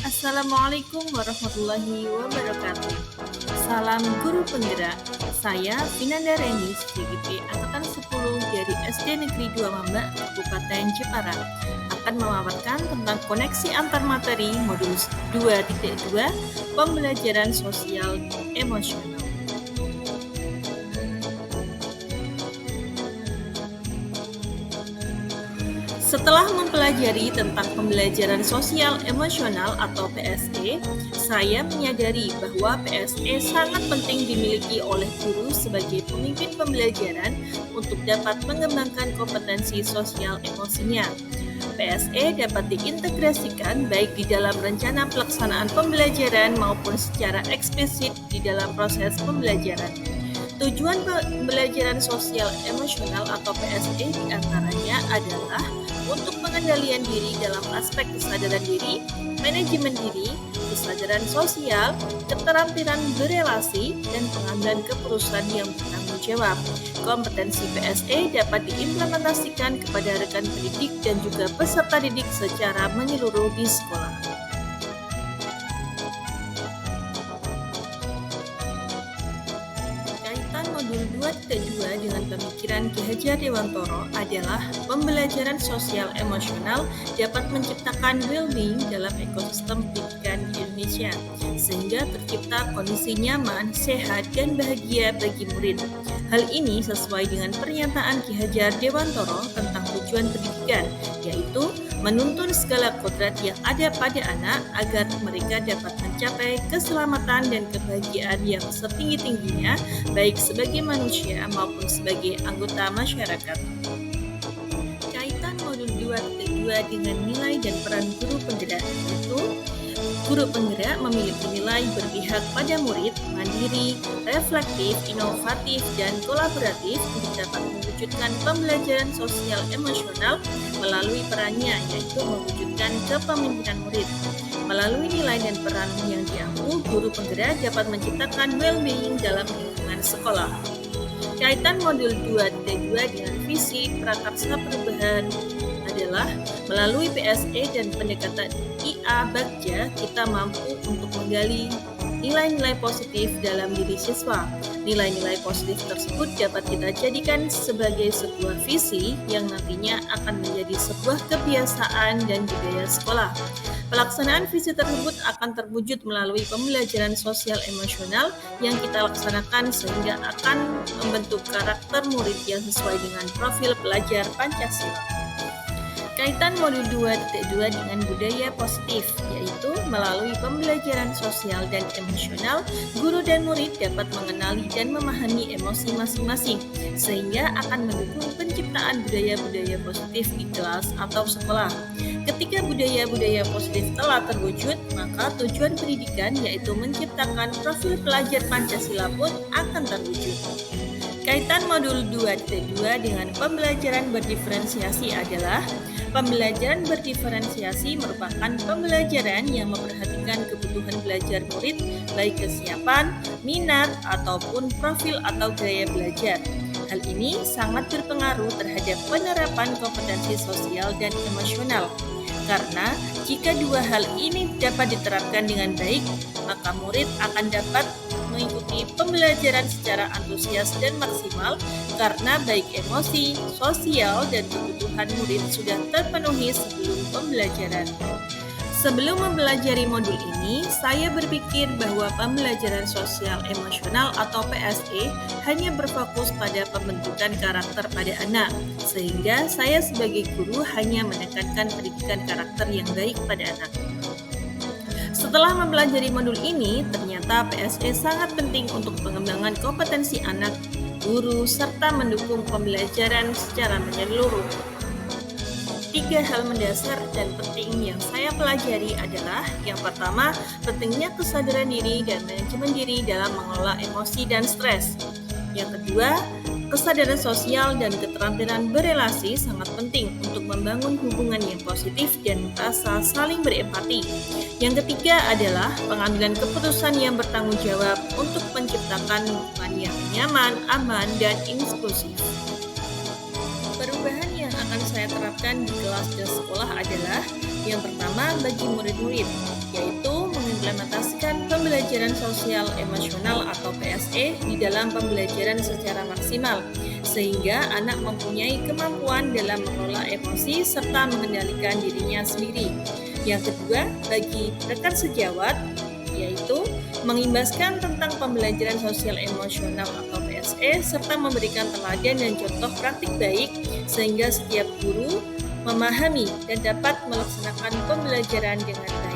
Assalamualaikum warahmatullahi wabarakatuh. Salam guru penggerak. Saya Vinanda Reni, CGP Angkatan 10 dari SD Negeri 2 Mambak, Kabupaten Jepara, akan memaparkan tentang koneksi antar materi modul 2.2 pembelajaran sosial emosional. Setelah mempelajari tentang pembelajaran sosial emosional atau PSE, saya menyadari bahwa PSE sangat penting dimiliki oleh guru sebagai pemimpin pembelajaran untuk dapat mengembangkan kompetensi sosial emosinya. PSE dapat diintegrasikan baik di dalam rencana pelaksanaan pembelajaran maupun secara eksplisit di dalam proses pembelajaran. Tujuan pembelajaran sosial emosional atau PSE diantaranya adalah untuk pengendalian diri dalam aspek kesadaran diri, manajemen diri, kesadaran sosial, keterampilan berelasi, dan pengambilan keputusan yang bertanggung jawab. Kompetensi PSE dapat diimplementasikan kepada rekan pendidik dan juga peserta didik secara menyeluruh di sekolah. Modul 2.2 dengan pemikiran Ki Hajar Dewantoro adalah pembelajaran sosial emosional dapat menciptakan well-being dalam ekosistem pendidikan di Indonesia, sehingga tercipta kondisi nyaman, sehat, dan bahagia bagi murid. Hal ini sesuai dengan pernyataan Ki Hajar Dewantoro tentang tujuan pendidikan, yaitu menuntun segala kodrat yang ada pada anak agar mereka dapat mencapai keselamatan dan kebahagiaan yang setinggi-tingginya, baik sebagai manusia maupun sebagai anggota masyarakat. Kaitan modul 2.2 dengan nilai dan peran guru penggerak, yaitu guru penggerak memiliki nilai berpihak pada murid, mandiri, reflektif, inovatif, dan kolaboratif untuk dapat mewujudkan pembelajaran sosial emosional melalui perannya, yaitu mewujudkan kepemimpinan murid. Melalui nilai dan peran yang diambil, guru penggerak dapat menciptakan well-being dalam lingkungan sekolah. Kaitan modul 2.2 dengan visi prakarsa perubahan adalah melalui PSE dan pendekatan IA Bagja, kita mampu untuk menggali nilai-nilai positif dalam diri siswa. Nilai-nilai positif tersebut dapat kita jadikan sebagai sebuah visi yang nantinya akan menjadi sebuah kebiasaan dan budaya sekolah. Pelaksanaan visi tersebut akan terwujud melalui pembelajaran sosial emosional yang kita laksanakan sehingga akan membentuk karakter murid yang sesuai dengan profil pelajar Pancasila. Kaitan modul 2.2 dengan budaya positif, yaitu melalui pembelajaran sosial dan emosional, guru dan murid dapat mengenali dan memahami emosi masing-masing, sehingga akan mendukung penciptaan budaya-budaya positif di kelas atau sekolah. Ketika budaya-budaya positif telah terwujud, maka tujuan pendidikan, yaitu menciptakan profil pelajar Pancasila pun akan terwujud. Kaitan modul 2.2 dengan pembelajaran berdiferensiasi adalah pembelajaran berdiferensiasi merupakan pembelajaran yang memperhatikan kebutuhan belajar murid, baik kesiapan, minat, ataupun profil atau gaya belajar. Hal ini sangat berpengaruh terhadap penerapan kompetensi sosial dan emosional. Karena jika dua hal ini dapat diterapkan dengan baik, maka murid akan dapat mengikuti pembelajaran secara antusias dan maksimal karena baik emosi, sosial, dan kebutuhan murid sudah terpenuhi sebelum pembelajaran. Sebelum mempelajari modul ini, saya berpikir bahwa pembelajaran sosial emosional atau PSE hanya berfokus pada pembentukan karakter pada anak, sehingga saya sebagai guru hanya menekankan pendidikan karakter yang baik pada anak. Setelah mempelajari modul ini, ternyata PSE sangat penting untuk pengembangan kompetensi anak, guru, serta mendukung pembelajaran secara menyeluruh. 3 hal mendasar dan penting yang saya pelajari adalah: yang pertama, pentingnya kesadaran diri dan manajemen diri dalam mengelola emosi dan stres. Yang kedua, kesadaran sosial dan keterampilan berelasi sangat penting untuk membangun hubungan yang positif dan rasa saling berempati. Yang ketiga adalah pengambilan keputusan yang bertanggung jawab untuk menciptakan lingkungan yang nyaman, aman, dan inklusif. Perubahan yang akan saya terapkan di kelas dan sekolah adalah Yang pertama, bagi murid-murid, yaitu mengimplementasikan pembelajaran sosial emosional atau PSE di dalam pembelajaran secara maksimal, sehingga anak mempunyai kemampuan dalam mengelola emosi serta mengendalikan dirinya sendiri. Yang kedua, bagi rekan sejawat, yaitu mengimbaskan tentang pembelajaran sosial emosional atau PSE serta memberikan teladan dan contoh praktik baik sehingga setiap guru memahami dan dapat melaksanakan pembelajaran dengan baik.